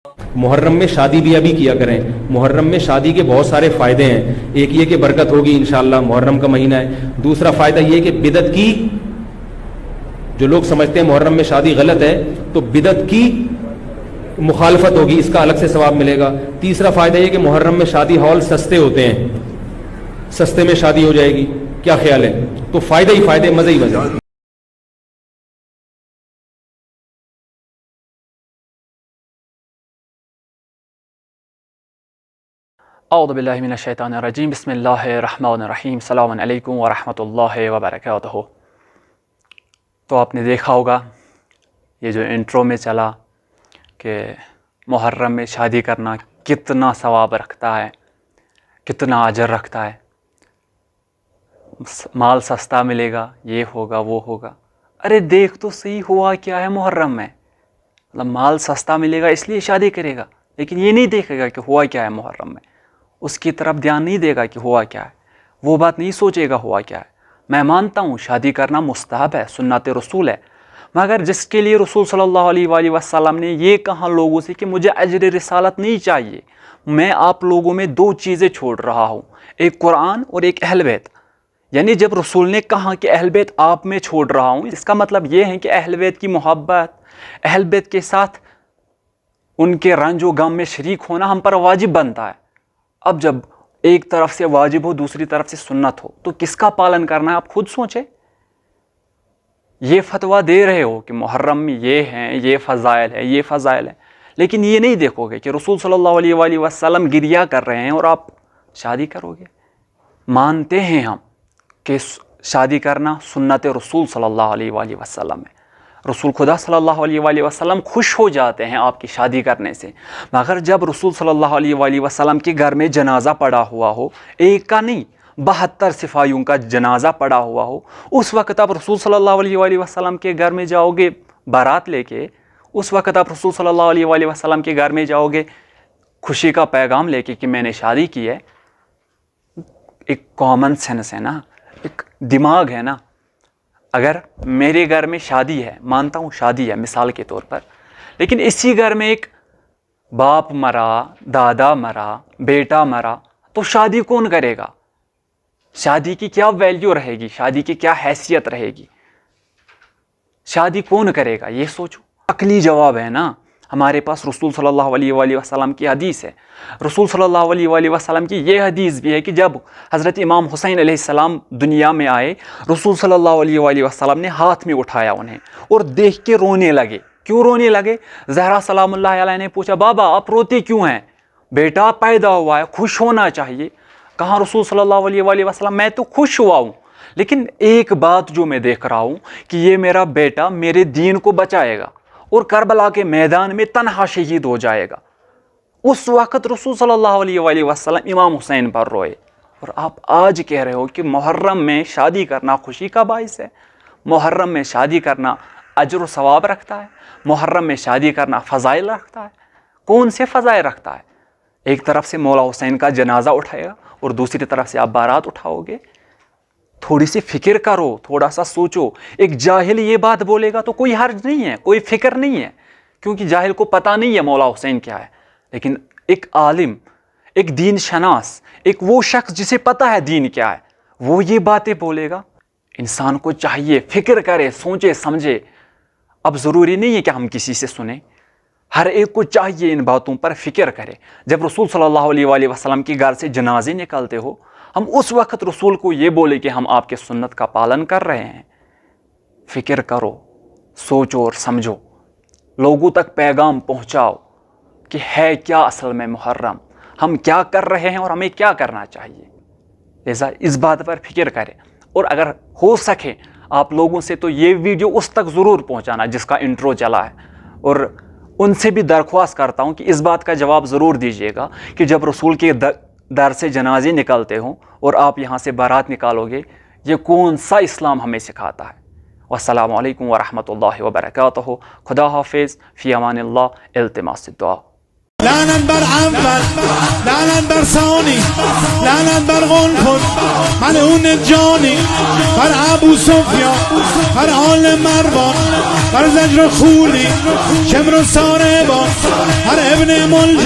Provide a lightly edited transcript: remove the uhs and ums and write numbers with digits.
محرم میں شادی بھی ابھی کیا کریں. محرم میں شادی کے بہت سارے فائدے ہیں. ایک یہ کہ برکت ہوگی انشاءاللہ، محرم کا مہینہ ہے. دوسرا فائدہ یہ کہ بدعت کی، جو لوگ سمجھتے ہیں محرم میں شادی غلط ہے تو بدعت کی مخالفت ہوگی، اس کا الگ سے ثواب ملے گا. تیسرا فائدہ یہ کہ محرم میں شادی ہال سستے ہوتے ہیں، سستے میں شادی ہو جائے گی. کیا خیال ہے؟ تو فائدے ہی فائدے، مزے ہی مزے. اعوذ باللہ من الشیطان الرجیم، بسم اللہ الرحمن الرحیم. السلام علیکم ورحمۃ اللہ وبرکاتہ. تو آپ نے دیکھا ہوگا یہ جو انٹرو میں چلا کہ محرم میں شادی کرنا کتنا ثواب رکھتا ہے، کتنا اجر رکھتا ہے. مال سستا ملے گا، یہ ہوگا وہ ہوگا. ارے دیکھ تو صحیح ہوا کیا ہے محرم میں. مطلب مال سستا ملے گا اس لیے شادی کرے گا، لیکن یہ نہیں دیکھے گا کہ ہوا کیا ہے محرم میں. اس کی طرف دھیان نہیں دے گا کہ ہوا کیا ہے، وہ بات نہیں سوچے گا ہوا کیا ہے. میں مانتا ہوں شادی کرنا مستحب ہے، سنت رسول ہے، مگر جس کے لیے رسول صلی اللہ علیہ وآلہ وسلم نے یہ کہا لوگوں سے کہ مجھے اجر رسالت نہیں چاہیے، میں آپ لوگوں میں دو چیزیں چھوڑ رہا ہوں، ایک قرآن اور ایک اہل بیت. یعنی جب رسول نے کہا کہ اہل بیت آپ میں چھوڑ رہا ہوں، اس کا مطلب یہ ہے کہ اہل بیت کی محبت، اہل بیت کے ساتھ ان کے رنج و غم میں شریک ہونا ہم پر واجب بنتا ہے. اب جب ایک طرف سے واجب ہو، دوسری طرف سے سنت ہو، تو کس کا پالن کرنا ہے آپ خود سوچیں. یہ فتویٰ دے رہے ہو کہ محرم میں یہ ہیں، یہ فضائل ہے، یہ فضائل ہے، لیکن یہ نہیں دیکھو گے کہ رسول صلی اللہ علیہ وآلہ وسلم گریہ کر رہے ہیں اور آپ شادی کرو گے. مانتے ہیں ہم کہ شادی کرنا سنت رسول صلی اللہ علیہ وآلہ وسلم ہے. رسول خدا صلی اللہ علیہ وآلہ وسلم خوش ہو جاتے ہیں آپ کی شادی کرنے سے. مگر جب رسول صلی اللہ علیہ وآلہ وسلم کے گھر میں جنازہ پڑا ہوا ہو، ایک کا نہیں 72 صفائیوں کا جنازہ پڑا ہوا ہو، اس وقت آپ رسول صلی اللہ علیہ وآلہ وسلم کے گھر میں جاؤ گے بارات لے کے، اس وقت آپ رسول صلی اللہ علیہ وآلہ وسلم کے گھر میں جاؤ گے خوشی کا پیغام لے کے کہ میں نے شادی کی ہے. ایک کامن سینس ہے نا، ایک دماغ ہے نا. اگر میرے گھر میں شادی ہے، مانتا ہوں شادی ہے مثال کے طور پر، لیکن اسی گھر میں ایک باپ مرا، دادا مرا، بیٹا مرا، تو شادی کون کرے گا؟ شادی کی کیا ویلیو رہے گی؟ شادی کی کیا حیثیت رہے گی؟ شادی کون کرے گا؟ یہ سوچو. عقلی جواب ہے نا. ہمارے پاس رسول صلی اللہ علیہ وآلہ وسلم کی حدیث ہے. رسول صلی اللہ علیہ وآلہ وسلم کی یہ حدیث بھی ہے کہ جب حضرت امام حسین علیہ السلام دنیا میں آئے، رسول صلی اللہ علیہ وآلہ وسلم نے ہاتھ میں اٹھایا انہیں اور دیکھ کے رونے لگے. کیوں رونے لگے؟ زہرا سلام اللہ علیہ نے پوچھا بابا آپ روتے کیوں ہیں؟ بیٹا پیدا ہوا ہے، خوش ہونا چاہیے. کہا رسول صلی اللہ علیہ وآلہ وسلم میں تو خوش ہوا ہوں، لیکن ایک بات جو میں دیکھ رہا ہوں کہ یہ میرا بیٹا میرے دین کو بچائے گا اور کربلا کے میدان میں تنہا شہید ہو جائے گا. اس وقت رسول صلی اللہ علیہ وآلہ وسلم امام حسین پر روئے. اور آپ آج کہہ رہے ہو کہ محرم میں شادی کرنا خوشی کا باعث ہے، محرم میں شادی کرنا اجر و ثواب رکھتا ہے، محرم میں شادی کرنا فضائل رکھتا ہے. کون سے فضائل رکھتا ہے؟ ایک طرف سے مولا حسین کا جنازہ اٹھائے گا اور دوسری طرف سے آپ بارات اٹھاؤ گے. تھوڑی سی فکر کرو، تھوڑا سا سوچو. ایک جاہل یہ بات بولے گا تو کوئی حرج نہیں ہے، کوئی فکر نہیں ہے، کیونکہ جاہل کو پتہ نہیں ہے مولا حسین کیا ہے. لیکن ایک عالم، ایک دین شناس، ایک وہ شخص جسے پتہ ہے دین کیا ہے، وہ یہ باتیں بولے گا. انسان کو چاہیے فکر کرے، سوچے سمجھے. اب ضروری نہیں ہے کہ ہم کسی سے سنیں، ہر ایک کو چاہیے ان باتوں پر فکر کرے. جب رسول صلی اللہ علیہ وآلہ وسلم کے گھر سے جنازے نکلتے ہو، ہم اس وقت رسول کو یہ بولے کہ ہم آپ کے سنت کا پالن کر رہے ہیں. فکر کرو، سوچو اور سمجھو، لوگوں تک پیغام پہنچاؤ کہ ہے کیا اصل میں محرم، ہم کیا کر رہے ہیں اور ہمیں کیا کرنا چاہیے. لہذا اس بات پر فکر کریں. اور اگر ہو سکے آپ لوگوں سے تو یہ ویڈیو اس تک ضرور پہنچانا جس کا انٹرو چلا ہے. اور ان سے بھی درخواست کرتا ہوں کہ اس بات کا جواب ضرور دیجیے گا کہ جب رسول کے در سے جنازے نکلتے ہوں اور آپ یہاں سے بارات نکالو گے، یہ کون سا اسلام ہمیں سکھاتا ہے. والسلام علیکم ورحمۃ اللہ وبرکاتہ. خدا حافظ، فی امان اللہ، التماس الدعا. لعنت بر اول، لعنت بر ثانی، لعنت بر قلقل ملعون جانی، بر ابو سفیان، بر آل مروان، بر زجر خولی، شمر و ساربان، بر ابن ملجم